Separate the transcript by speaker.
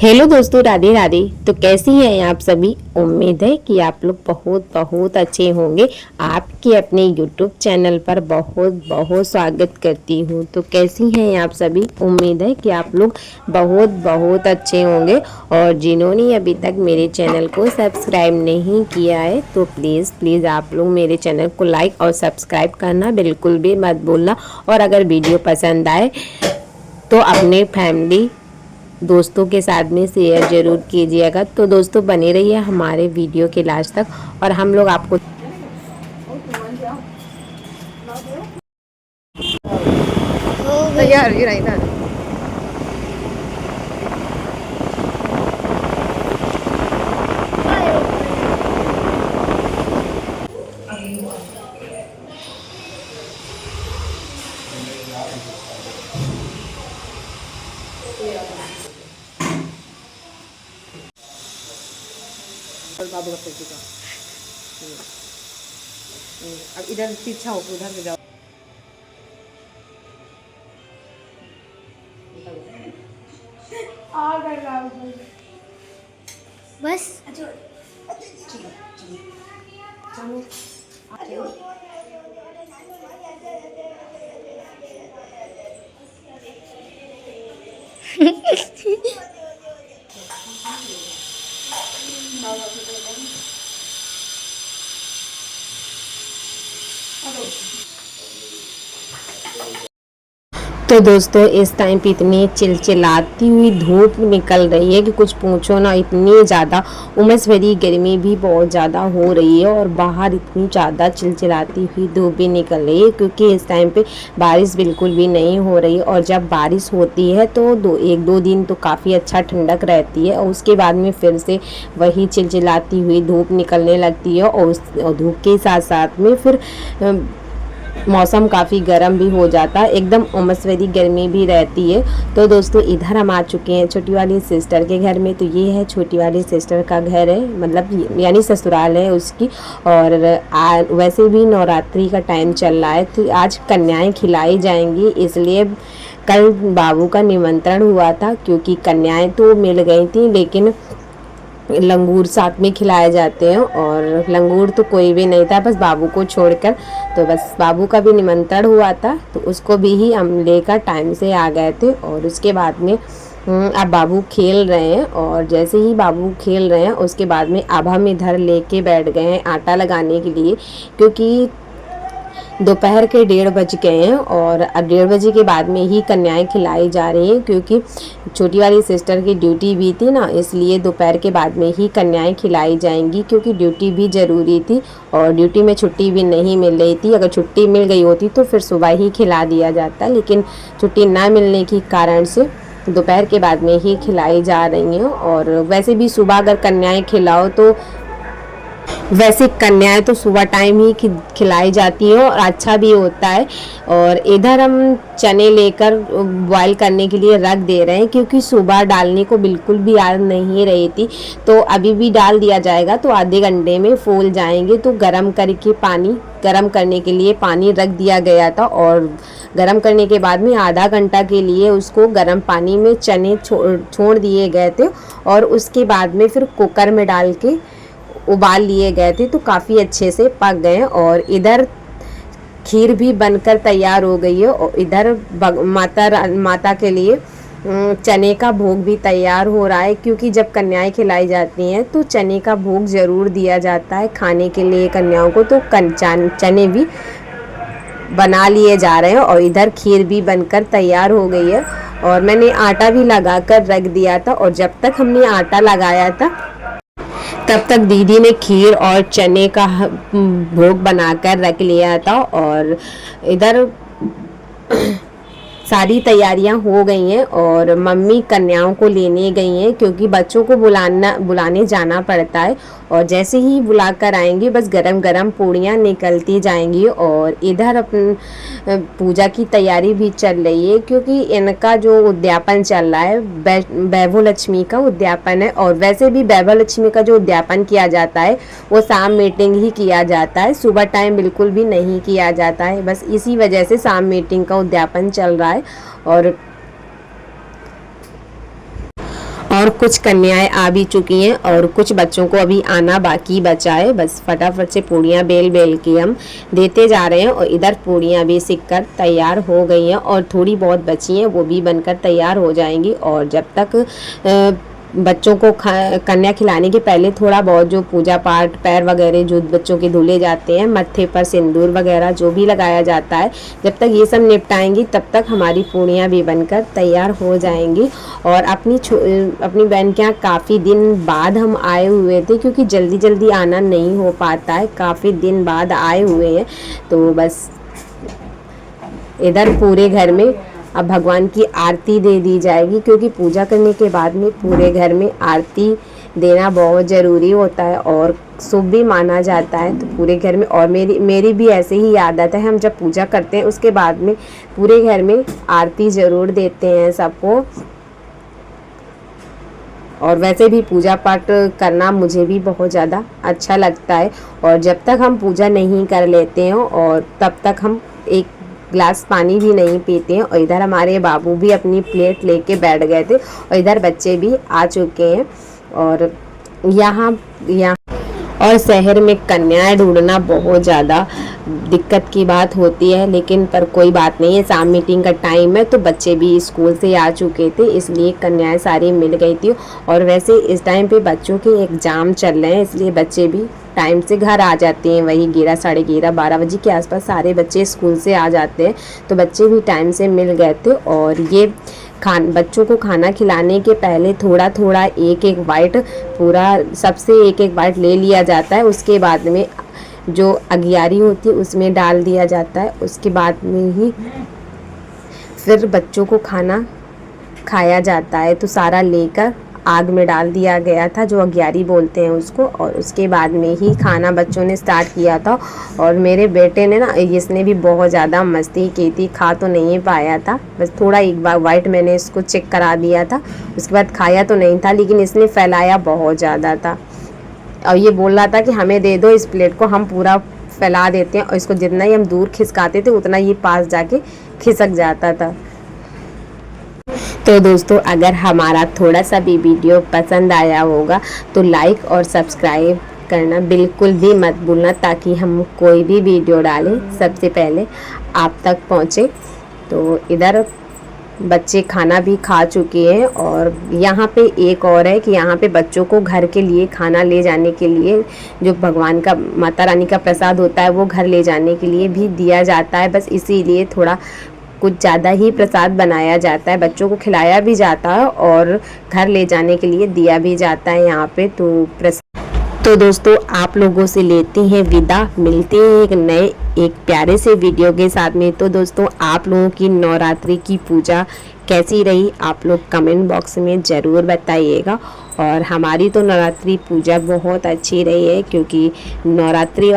Speaker 1: Hello दोस्तों, राधे राधे। तो कैसी हैं आप सभी। उम्मीद है कि आप लोग बहुत बहुत अच्छे होंगे। आपके अपने यूट्यूब चैनल पर बहुत बहुत स्वागत करती हूँ। तो कैसी हैं आप सभी। उम्मीद है कि आप लोग बहुत बहुत अच्छे होंगे। और जिन्होंने अभी तक मेरे चैनल को सब्सक्राइब नहीं किया है तो प्लीज़ प्लीज़ आप लोग मेरे चैनल को लाइक और सब्सक्राइब करना बिल्कुल भी मत भूलना। और अगर वीडियो पसंद आए तो अपने फैमिली दोस्तों के साथ में शेयर जरूर कीजिएगा। तो दोस्तों बने रहिए हमारे वीडियो के लास्ट तक और हम लोग आपको
Speaker 2: तैयार ही रहता है। और बाबू का पेटी का अब इधर पीछा हो उधर से जाओ।
Speaker 3: बस
Speaker 1: तो दोस्तों इस टाइम पे इतनी चिलचिलाती हुई धूप निकल रही है कि कुछ पूछो ना। इतनी ज़्यादा उमस भरी गर्मी भी बहुत ज़्यादा हो रही है और बाहर इतनी ज़्यादा चिलचिलाती हुई धूप भी निकल रही है क्योंकि इस टाइम पे बारिश बिल्कुल भी नहीं हो रही है। और जब बारिश होती है तो एक दो दिन तो काफ़ी अच्छा ठंडक रहती है और उसके बाद में फिर से वही चिलचिलाती हुई धूप निकलने लगती है। और उस धूप के साथ साथ में फिर मौसम काफ़ी गर्म भी हो जाता है, एकदम उमस भरी गर्मी भी रहती है। तो दोस्तों इधर हम आ चुके हैं छोटी वाली सिस्टर के घर में। तो ये है छोटी वाली सिस्टर का घर है, मतलब यानी ससुराल है उसकी। और वैसे भी नवरात्रि का टाइम चल रहा है तो आज कन्याएं खिलाई जाएंगी, इसलिए कल बाबू का निमंत्रण हुआ था क्योंकि कन्याएं तो मिल गई थी लेकिन लंगूर साथ में खिलाए जाते हैं और लंगूर तो कोई भी नहीं था बस बाबू को छोड़कर। तो बस बाबू का भी निमंत्रण हुआ था तो उसको भी ही हम लेकर टाइम से आ गए थे। और उसके बाद में अब बाबू खेल रहे हैं और जैसे ही बाबू खेल रहे हैं उसके बाद में अब हम इधर लेके बैठ गए हैं आटा लगाने के लिए क्योंकि दोपहर के 1:30 बज गए हैं। और अब 1:30 बजे के बाद में ही कन्याएं खिलाई जा रही हैं क्योंकि छोटी वाली सिस्टर की ड्यूटी भी थी ना, इसलिए दोपहर के बाद में ही कन्याएं खिलाई जाएंगी क्योंकि ड्यूटी भी ज़रूरी थी और ड्यूटी में छुट्टी भी नहीं मिल रही थी। अगर छुट्टी मिल गई होती तो फिर सुबह ही खिला दिया जाता, लेकिन छुट्टी ना मिलने के कारण से दोपहर के बाद में ही खिलाई जा रही हैं। और वैसे भी सुबह अगर कन्याएं खिलाओ तो वैसे कन्याएं तो सुबह टाइम ही खिलाई जाती हैं और अच्छा भी होता है। और इधर हम चने लेकर बॉईल करने के लिए रख दे रहे हैं क्योंकि सुबह डालने को बिल्कुल भी याद नहीं रही थी। तो अभी भी डाल दिया जाएगा तो आधे घंटे में फूल जाएंगे। तो गरम करने के लिए पानी रख दिया गया था और गरम करने के बाद में आधा घंटा के लिए उसको गरम पानी में चने छोड़ दिए गए थे और उसके बाद में फिर कुकर में डाल के उबाल लिए गए थे तो काफ़ी अच्छे से पक गए। और इधर खीर भी बनकर तैयार हो गई है और इधर माता के लिए चने का भोग भी तैयार हो रहा है क्योंकि जब कन्याएं खिलाई जाती हैं तो चने का भोग ज़रूर दिया जाता है खाने के लिए कन्याओं को। तो चने भी बना लिए जा रहे हैं और इधर खीर भी बनकर तैयार हो गई है। और मैंने आटा भी लगा कर रख दिया था और जब तक हमने आटा लगाया था तब तक दीदी ने खीर और चने का भोग बनाकर रख लिया था। और इधर सारी तैयारियां हो गई हैं और मम्मी कन्याओं को लेने गई हैं क्योंकि बच्चों को बुलाने जाना पड़ता है। और जैसे ही बुलाकर आएंगे बस गरम गरम पूड़ियाँ निकलती जाएंगी। और इधर अपन पूजा की तैयारी भी चल रही है क्योंकि इनका जो उद्यापन चल रहा है वैभव लक्ष्मी का उद्यापन है। और वैसे भी वैभव लक्ष्मी का जो उद्यापन किया जाता है वो शाम मीटिंग ही किया जाता है, सुबह टाइम बिल्कुल भी नहीं किया जाता है। बस इसी वजह से शाम मीटिंग का उद्यापन चल रहा है। और और कुछ कन्याएं आ भी चुकी हैं और कुछ बच्चों को अभी आना बाकी बचा है। बस फटाफट से पूड़ियाँ बेल बेल के हम देते जा रहे हैं और इधर पूड़ियाँ भी सिककर तैयार हो गई हैं और थोड़ी बहुत बची हैं, वो भी बनकर तैयार हो जाएंगी। और जब तक बच्चों को कन्या खिलाने के पहले थोड़ा बहुत जो पूजा पाठ, पैर वगैरह जो बच्चों के धुले जाते हैं, मत्थे पर सिंदूर वगैरह जो भी लगाया जाता है, जब तक ये सब निपटाएंगी तब तक हमारी पूड़ियाँ भी बनकर तैयार हो जाएंगी। और अपनी बहन के यहाँ काफ़ी दिन बाद हम आए हुए थे, क्योंकि जल्दी जल्दी आना नहीं हो पाता है, काफ़ी दिन बाद आए हुए हैं। तो बस इधर पूरे घर में अब भगवान की आरती दे दी जाएगी, क्योंकि पूजा करने के बाद में पूरे घर में आरती देना बहुत ज़रूरी होता है और शुभ भी माना जाता है। तो पूरे घर में, और मेरी भी ऐसे ही आदत है, हम जब पूजा करते हैं उसके बाद में पूरे घर में आरती ज़रूर देते हैं सबको। और वैसे भी पूजा पाठ करना मुझे भी बहुत ज़्यादा अच्छा लगता है। और जब तक हम पूजा नहीं कर लेते हैं और तब तक हम एक ग्लास पानी भी नहीं पीते हैं। और इधर हमारे बाबू भी अपनी प्लेट लेके बैठ गए थे और इधर बच्चे भी आ चुके हैं। और यहाँ और शहर में कन्याएं ढूंढना बहुत ज़्यादा दिक्कत की बात होती है, लेकिन पर कोई बात नहीं है, शाम मीटिंग का टाइम है तो बच्चे भी स्कूल से आ चुके थे, इसलिए कन्याएं सारी मिल गई थी। और वैसे इस टाइम पे बच्चों के एग्ज़ाम चल रहे हैं, इसलिए बच्चे भी टाइम से घर आ जाते हैं, वही 11, साढ़े 11, 12 बजे के आसपास सारे बच्चे स्कूल से आ जाते हैं। तो बच्चे भी टाइम से मिल गए थे। और ये बच्चों को खाना खिलाने के पहले थोड़ा थोड़ा एक एक बाइट, पूरा सबसे एक एक बाइट ले लिया जाता है। उसके बाद में जो अगियारी होती है उसमें डाल दिया जाता है, उसके बाद में ही फिर बच्चों को खाना खाया जाता है। तो सारा लेकर आग में डाल दिया गया था, जो अगियारी बोलते हैं उसको, और उसके बाद में ही खाना बच्चों ने स्टार्ट किया था। और मेरे बेटे ने ना, इसने भी बहुत ज़्यादा मस्ती की थी, खा तो नहीं पाया था, बस थोड़ा एक बार वाइट मैंने इसको चेक करा दिया था, उसके बाद खाया तो नहीं था, लेकिन इसने फैलाया बहुत ज़्यादा था। और ये बोल रहा था कि हमें दे दो इस प्लेट को, हम पूरा फैला देते हैं। और इसको जितना ही हम दूर खिसकाते थे उतना ये पास जाके खिसक जाता था। तो दोस्तों, अगर हमारा थोड़ा सा भी वीडियो पसंद आया होगा तो लाइक और सब्सक्राइब करना बिल्कुल भी मत भूलना, ताकि हम कोई भी वीडियो डालें सबसे पहले आप तक पहुँचे। तो इधर बच्चे खाना भी खा चुके हैं। और यहाँ पे एक और है कि यहाँ पे बच्चों को घर के लिए खाना ले जाने के लिए, जो भगवान का, माता रानी का प्रसाद होता है, वो घर ले जाने के लिए भी दिया जाता है। बस इसीलिए थोड़ा कुछ ज़्यादा ही प्रसाद बनाया जाता है, बच्चों को खिलाया भी जाता है और घर ले जाने के लिए दिया भी जाता है यहाँ पे। तो दोस्तों, आप लोगों से लेते हैं विदा, मिलते हैं एक प्यारे से वीडियो के साथ में। तो दोस्तों, आप लोगों की नवरात्रि की पूजा कैसी रही आप लोग कमेंट बॉक्स में ज़रूर बताइएगा। और हमारी तो नवरात्रि पूजा बहुत अच्छी रही है, क्योंकि नवरात्रि